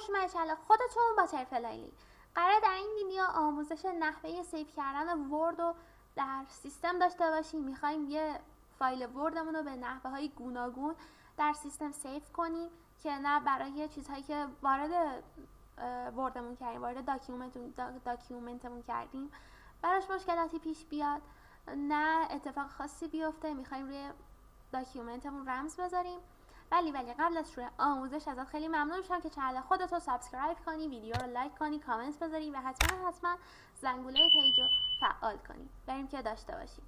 خوش اومدید چنل خودتون با ترفلایلی. قراره در این ویدیو آموزش نحوه سیو کردن ورد رو در سیستم داشته باشیم. میخوایم یه فایل وردمون رو به نحوه های گوناگون در سیستم سیو کنیم که نه برای چیزهایی که وارد وردمون کردیم، وارد داکیومنتمون کردیم براش مشکلاتی پیش بیاد، نه اتفاق خاصی بیفته. میخوایم روی داکیومنتمون رمز بذاریم. ولی قبل از شروع آموزش ازت خیلی ممنون میشم که چنل خودتو سابسکرایب کنی، ویدیو رو لایک کنی، کامنت بذاری و حتما زنگوله پیج رو فعال کنی. بریم که داشته باشیم.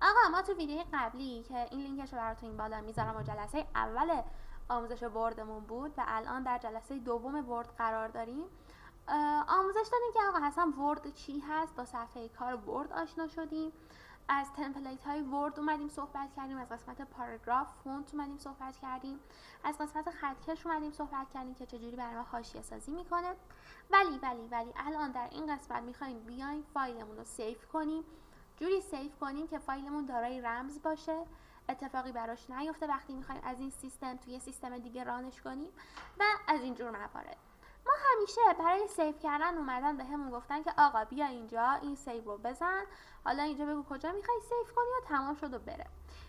آقا ما تو ویدیو قبلی که این لینکش رو براتون این بالا میذارم و جلسه اول آموزش وردمون بود و الان در جلسه دوم ورد قرار داریم، آموزش دادیم که آقا اصلا ورد چی هست، با صفحه کار ورد آشنا شدیم، از تمپلیت های ورد اومدیم صحبت کردیم، از قسمت پاراگراف فونت اومدیم صحبت کردیم، از قسمت خطکش اومدیم صحبت کردیم که چجوری برای ما حاشیه سازی میکنه. ولی الان در این قسمت میخوایم بیایم فایلمون رو سیو کنیم، جوری سیو کنیم که فایلمون دارای رمز باشه، اتفاقی براش نیفته وقتی میخوایم از این سیستم توی سیستم دیگه رانش کنیم و از این جور موارد. ما همیشه برای سیو کردن اومدن به همون گفتن که آقا بیا اینجا این سیو رو بزن، حالا اینجا بگو کجا میخوای سیو کنی و تمام شد و بره.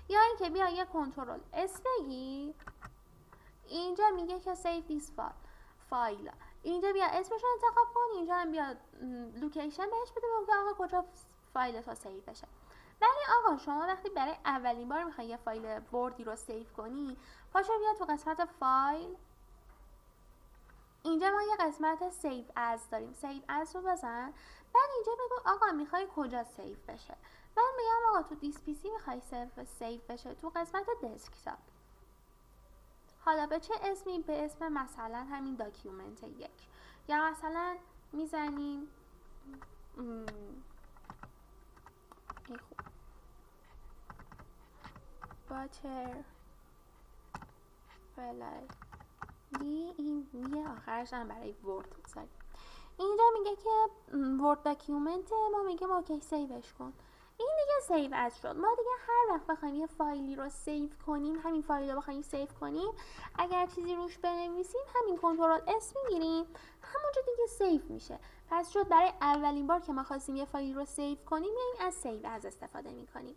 یا اینکه بیا یه کنترل اس بگی، اینجا میگه که سیو دیس فایل، اینجا بیا اسمش رو انتخاب کن، اینجا هم بیا لوکیشن بهش بده بگو آقا کجا فایل تا سیو بشه. ولی آقا شما وقتی برای اولین بار میخوای یه فایل وردی رو سیو کنی، پاشو بیا تو قسمت فایل، اینجا ما یه قسمت سیو از داریم، سیو از رو بزن، بعد اینجا بگو آقا میخوای کجا سیو بشه. من میگم آقا تو دیس پی سی میخوای سیو بشه تو قسمت دسکتاپ. حالا به چه اسمی؟ به اسم مثلا همین داکیومنت 1، یا مثلا میزنیم این خوب باتر فلای این میگه آخرش هم برای ورد بذاریم. اینجا میگه که ورد داکیومنت ما، میگه اوکی سیوش کن. این دیگه سیو از شد. ما دیگه هر وقت بخوایم یه فایلی رو سیو کنیم، همین فایل رو بخوایم سیو کنیم، اگر چیزی روش بنویسیم همین کنترل اس میگیریم، همونجا دیگه سیو میشه. پس شد برای اولین بار که ما خواستیم یه فایل رو سیو کنیم، یعنی از سیو از استفاده میکنیم.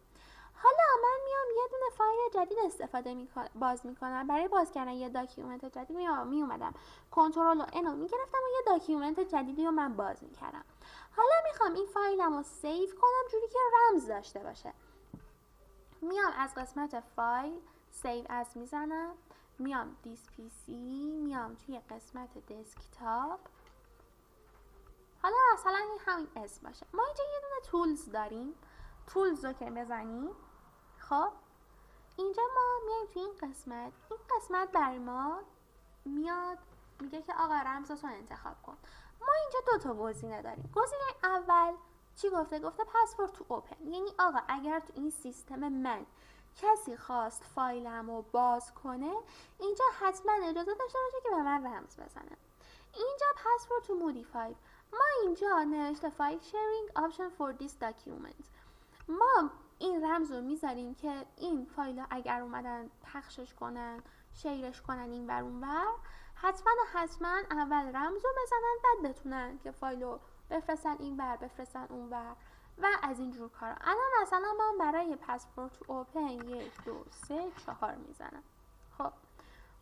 حالا من میام یه دونه فایل جدید باز میکنم. برای باز کردن یه داکیومنت جدید میومدم کنترل و ان رو میگرفتم و یه داکیومنت جدیدی رو من باز میکردم. حالا میخوام این فایلم رو سیو کنم جوری که رمز داشته باشه. میام از قسمت فایل سیو از میزنم، میام دیس پی سی، میام توی قسمت دسکتاپ. حالا مثلا این همین اسم باشه. ما اینجا یه دونه تولز داریم، تولز رو که بزنیم، خب اینجا ما میایم توی این قسمت برای ما میاد میگه که آقا رمزت رو انتخاب کن. ما اینجا دو تا گزینه داریم. گزینه اول چی گفته؟ گفته پسورد تو اوپن، یعنی آقا اگر تو این سیستم من کسی خواست فایلم رو باز کنه، اینجا حتما اجازه داشته باشه که به من رمز بزنه. اینجا پسورد تو مودیفای، ما اینجا نوشته فایل شیرینگ آپشن فور دیس داکیومنت، ما این رمز رو میذاریم که این فایل اگر اومدن پخشش کنن، شیرش کنن این ور اون ور، حتما اول رمز رو بزنن، بعد بتونن که فایل رو بفرستن این ور بفرستن اون ور و از این جور کارا. الان مثلا من برای پسورد تو اوپن 1 2 3 4 میزنم. خب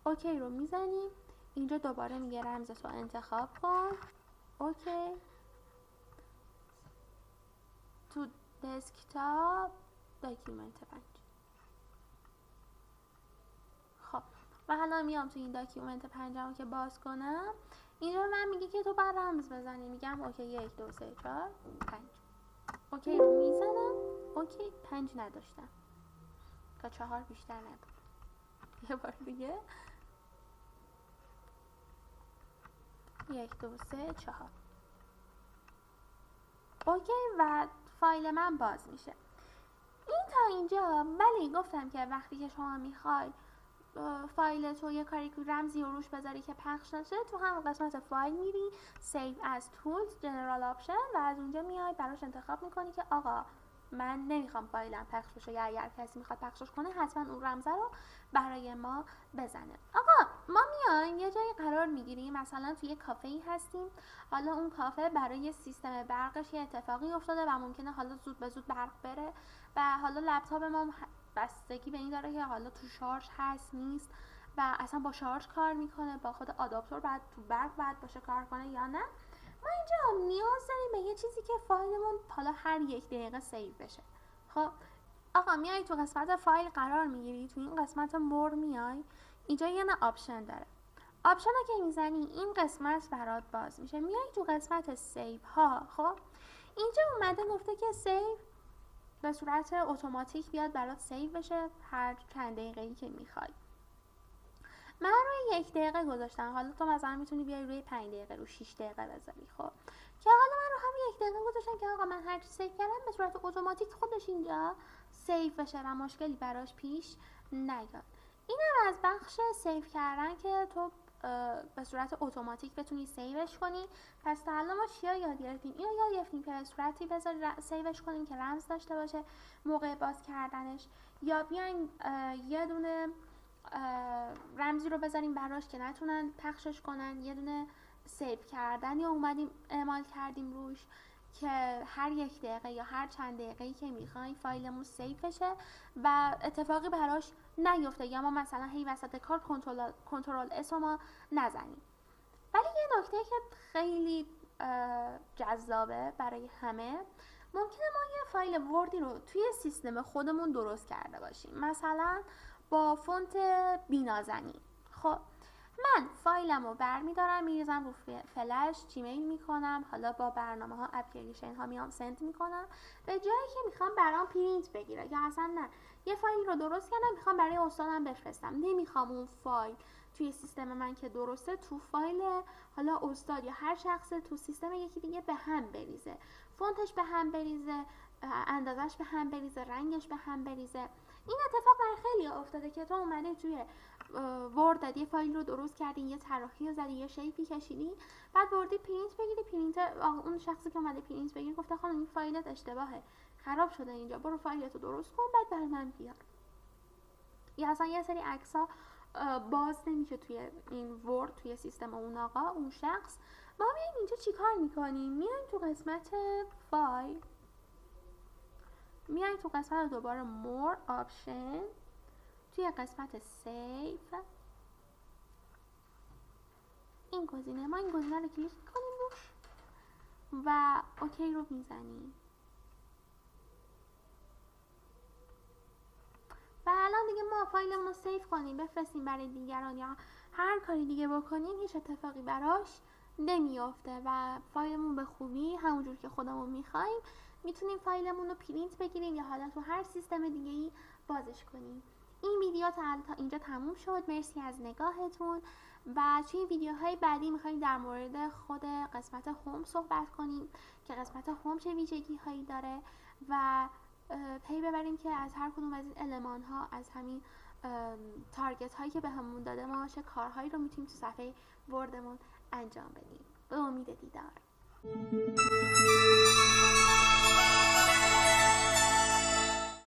اوکی رو میزنیم. اینجا دوباره میگه رمزت رو انتخاب کن. اوکی. تو دسکتاپ داکیومنت 5. خب و حالا میام تو این داکیومنت 5 که باز کنم، اینجا من میگه که تو باید رمز بزنی، میگم اوکی 1 2 3 4 5. اوکی رو میزنم. اوکی 5 نداشتم تا 4 بیشتر نبود. یه بار دیگه 1 2 3 4. اوکی و فایل من باز میشه. این تا اینجا. ولی گفتم که وقتی که شما میخوای فایل تو یه کاری که رمزی رو روش بذاری که پخش نشه، تو هم قسمت فایل میری سیو از تولز جنرال آپشن و از اونجا میای براش انتخاب میکنی که آقا من نمیخوام فایلم پخش بشه یا اگر کسی میخواد پخشش کنه حتما اون رمزه رو برای ما بزنه. آقا ما میایم یه جایی قرار میگیریم، مثلا توی کافه ای هستیم، حالا اون کافه برای سیستم برقش یه اتفاقی افتاده و ممکنه حالا زود به زود برق بره و حالا لپتاپ ما بستگی به این داره که حالا تو شارژ هست نیست و اصلا با شارژ کار میکنه، با خود آداپتور بعد تو برق بعد باشه کار کنه یا نه. ما اینجا نیاز داریم به یه چیزی که فایلمون حالا هر 1 دقیقه سیو بشه. خب آقا میای تو قسمت فایل قرار میگیری، تو این قسمت مور میای، اینجا یه نه آپشن داره. آپشن رو که میزنی این قسمت برات باز میشه، میای تو قسمت سیو ها. خب اینجا اومده گفته که سیو به صورت اتوماتیک بیاد برات سیو بشه هر چند دقیقه‌ای که میخوای. من روی 1 دقیقه گذاشتم، حالا تو مثلا میتونی بیای روی 5 دقیقه رو 6 دقیقه بذاری. خب که حالا من رو هم 1 دقیقه گذاشتم که آقا من هر چی سیو کردم به صورت اتوماتیک خودش اینجا سیو بشه و مشکلی براش پیش نیاد. اینم از بخش سیو کردن که تو به صورت اتوماتیک بتونی سیوش کنی. پس تا الان ما چیا یاد گرفتیم؟ اینو یاد گرفتیم که به صورتی بذاری سیوش کنیم که رمز داشته باشه موقع باز کردنش، یا بیاین یه دونه رمزی رو بذاریم براش که نتونن پخشش کنن، یه دونه سیو کردن یا اومدیم اعمال کردیم روش که هر 1 دقیقه یا هر چند دقیقه‌ای که میخوایم فایلمون سیو بشه و اتفاقی براش نیفته یا ما مثلا هی وسط کار کنترل اس رو ما نزنیم. ولی یه نکته که خیلی جذابه برای همه، ممکنه ما یه فایل وردی رو توی سیستم خودمون درست کرده باشیم، مثلا با فونت بی‌نازنین. خب من فایلم رو برمیدارم میریزم رو فلش، جیمیل میکنم، حالا با برنامه ها اپلیکیشن ها میام سند میکنم به جایی که میخوام برام پرینت بگیره، یا اصلا نه یه فایل رو درست کردم میخوام برای استادم بفرستم، نمیخوام اون فایل توی سیستم من که درسته تو فایل حالا استاد یا هر شخص تو سیستم یکی دیگه به هم بریزه، فونتش به هم بریزه، اندازش به هم بریزه، رنگش به هم بریزه. این اتفاق برای خیلی افتاده که تو اومده توی ورد یه فایل رو درست کردین، یه طراحی رو زدی، یه شیپی کشیدین، بعد بردی پرینت بگیری، پرینت اون شخصی که اومده پرینت بگیری گفته خانم این فایلت اشتباهه، خراب شده اینجا، برو فایلتو درست کن بعد برای من بیار. یا اصلا یه سری عکس‌ها باز نمیشه توی این ورد توی سیستم اون آقا اون شخص. ما میایم اینجا چیکار میکنیم؟ میایم تو قسمت فایل، میایم تو قسمت دوباره مور آپشن، توی قسمت سیو این گزینه، ما این گزینه رو کلیک میکنیم روش و اوکی رو میزنیم و الان دیگه ما فایلمون رو سیو کنیم بفرستیم برای دیگران یا هر کاری دیگه بکنیم هیچ اتفاقی براش نمیافته و فایلمون به خوبی همونجور که خودمون میخوایم میتونیم فایلمون رو پرینت بگیریم یا حالا تو هر سیستم دیگه ای بازش کنیم. این ویدیو تا اینجا تموم شد، مرسی از نگاهتون و توی ویدیوهای بعدی میخوایم در مورد خود قسمت هوم صحبت کنیم که قسمت هوم چه ویژگی هایی داره و پی ببریم که از هر کدوم از این المان ها، از همین تارگت هایی که به همون داده ما چه کارهایی رو میتونیم تو صفحه وردمون انجام بدیم. به امید دیدار.